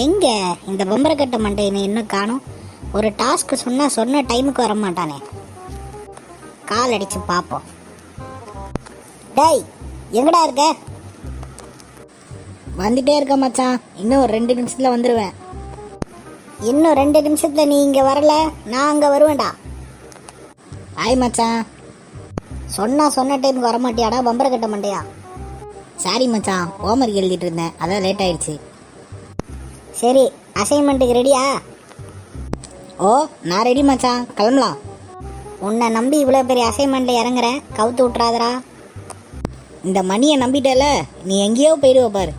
எங்க இந்த பொம்பரைக்கட்ட மண்டையை இன்னும் காணும். ஒரு டாஸ்க் சொன்ன டைமுக்கு வர மாட்டானே. கால் அடிச்சு பார்ப்போம். டேய் எங்கடா இருக்க? வந்துட்டே இருக்க மச்சான், இன்னும் ஒரு 2 நிமிஷத்துல வந்துடுவேன். இன்னும் 2 நிமிஷத்துல நீ இங்க வரல, நான் அங்க வருவேன்டா. ஆய் மச்சான். சொன்ன டைமுக்கு வர மாட்டியாடா பொம்பரைக்கட்ட மண்டையா? சாரி மச்சான், ஹோம்ஒர்க் எழுதிட்டு இருந்தேன், அதான் லேட் ஆயிடுச்சு. சரி, அசைன்மெண்ட்டுக்கு ரெடியா? ஓ நான் ரெடி மச்சான், கிளம்பலாம். உன்னை நம்பி இவ்வளோ பெரிய அசைன்மெண்ட்டில் இறங்குறேன், கவுத்து விட்றாதரா. இந்த மணியை நம்பிட்டல, நீ எங்கேயோ போயிடுவ பாரு.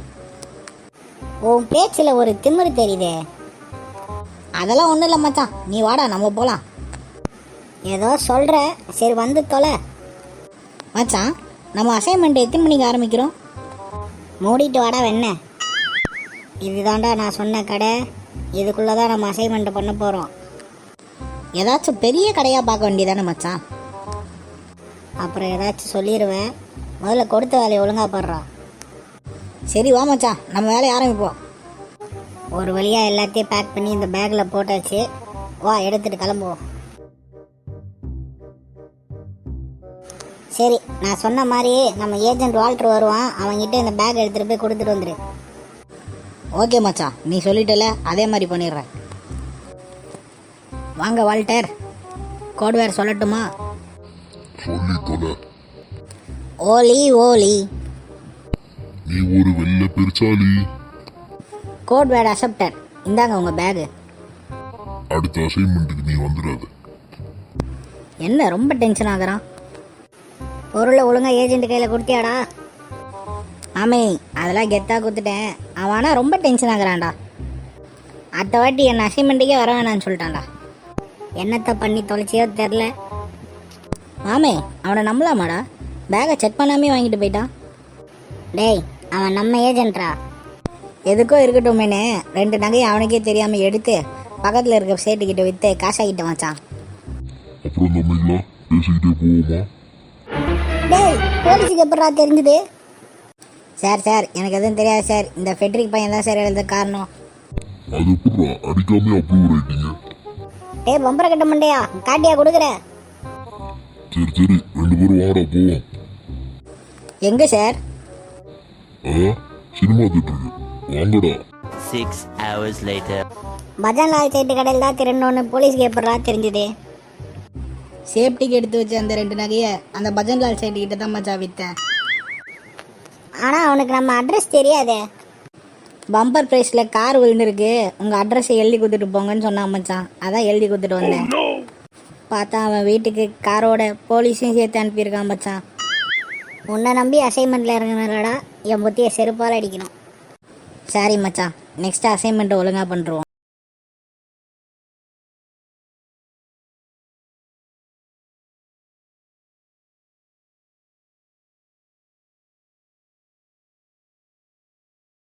உன் பேச்சில் ஒரு திமிரு தெரியுதே. அதெல்லாம் ஒன்றும் இல்லை மச்சான், நீ வாடா நம்ம போகலாம். ஏதோ சொல்கிற, சரி வந்து தொலை. மச்சான், நம்ம அசைன்மெண்ட் எத்தனை மணிக்கு ஆரம்பிக்கிறோம்? மூடிட்டு வாடா வெண்ண. இதுதான்டா நான் சொன்ன கடை. இதுக்குள்ளே தான் நம்ம அசைன்மெண்ட்டை பண்ண போகிறோம். ஏதாச்சும் பெரிய கடையாக பார்க்க வேண்டியதானே மச்சான்? அப்புறம் ஏதாச்சும் சொல்லிடுவேன். முதல்ல கொடுத்த வேலையை ஒழுங்காக போடுறா. சரி வா மச்சான், நம்ம வேலையை ஆரம்பிப்போம். ஒரு வழியாக எல்லாத்தையும் பேக் பண்ணி இந்த பேக்கில் போட்டாச்சு. வா எடுத்துகிட்டு கிளம்புவோம். சரி, நான் சொன்ன மாதிரி நம்ம ஏஜென்ட் வால்டர் வருவான். அவன்கிட்ட இந்த பேக் எடுத்துகிட்டு போய் கொடுத்துட்டு வந்துடு. ஓகே மச்சான், நீ சொல்லிட்டல, அதே மாதிரி பண்ணிடுறேன். வாங்க வால்டர், கோட் வேர் சொல்லட்டுமா? ஓலி ஓலி. நீ ஒரு வெள்ளை பெருச்சாலி. Code word accepted. இந்தாங்க உங்க பேகு. அடுத்த அசைன்மெண்ட்டுக்கு நீ வந்துடாத. என்ன ரொம்ப டென்ஷன் ஆகுறான்? பொருளை ஒழுங்காக ஏஜென்ட் கையில் கொடுத்தியாடா? ஆமே, அதெல்லாம் கெத்தாக கொடுத்துட்டேன். அவன் ஆனால் ரொம்ப டென்ஷன் ஆகுறான்டா. அடுத்த வாட்டி என்ன அசைன்மெண்ட்டுக்கே வர வேணான்னு சொல்லிட்டான்டா. என்னத்தை பண்ணி தொலைச்சியோ தெரில. மாமே, அவனை நம்பலாமாடா? பேகை செக் பண்ணாமே வாங்கிட்டு போயிட்டான். டேய், அவன் நம்ம ஏஜென்ட்ரா. எதுக்கோ இருக்கட்டுமேனே 2 நகையை அவனுக்கே தெரியாமல் எடுத்து பக்கத்தில் இருக்க சேட்டுக்கிட்ட விற்று காசாகிட்ட வச்சான். அப்புறம் நம்மளா பேசிக்கிட்டே போவோமா? டேய், போலீஸுக்கு எப்படா தெரிஞ்சுது? சார் எனக்கு எதுவும் தெரியாது சார். இந்த ஃபெட்ரிக் பையன் தான் சார் எழுத காரணம். அது எப்படா அடிக்காமே அப்ரூவ் ஆயிட்டீங்க? டேய் பொம்பரைக்கட்ட மண்டையா, காட்டியா கொடுக்குற? சரி 2 பேரும் வாடா போவோம். எங்கே சார்? சினிமா தியேட்டருக்கு வாங்கடா. 6 hours later. பஜன்லால் சைட்டு கடையில் தான் திருடணும்னு போலீஸுக்கு எப்படா தெரிஞ்சுது? சேஃப்டிக்கு எடுத்து வச்ச அந்த 2 நகையை அந்த பஜன்லால் சைட்டுக்கிட்ட தான் மச்சா விற்றேன். ஆனால் அவனுக்கு நம்ம அட்ரஸ் தெரியாதே. பம்பர் ப்ரைஸில் கார் விழுந்துருக்கு, உங்கள் அட்ரஸை எழுதி கொடுத்துட்டு போங்கன்னு சொன்னான் மச்சான். அதான் எழுதி கொடுத்துட்டு வந்தேன். பார்த்தா அவன் வீட்டுக்கு காரோட போலீஸையும் சேர்த்து அனுப்பியிருக்கான் மச்சான். உன்னை நம்பி அசைன்மெண்ட்டில் இறங்கினாடா, என் புத்தியை செருப்பால் அடிக்கணும். சரி மச்சான், நெக்ஸ்ட் அசைன்மெண்ட்டை ஒழுங்காக பண்ணுறோம்.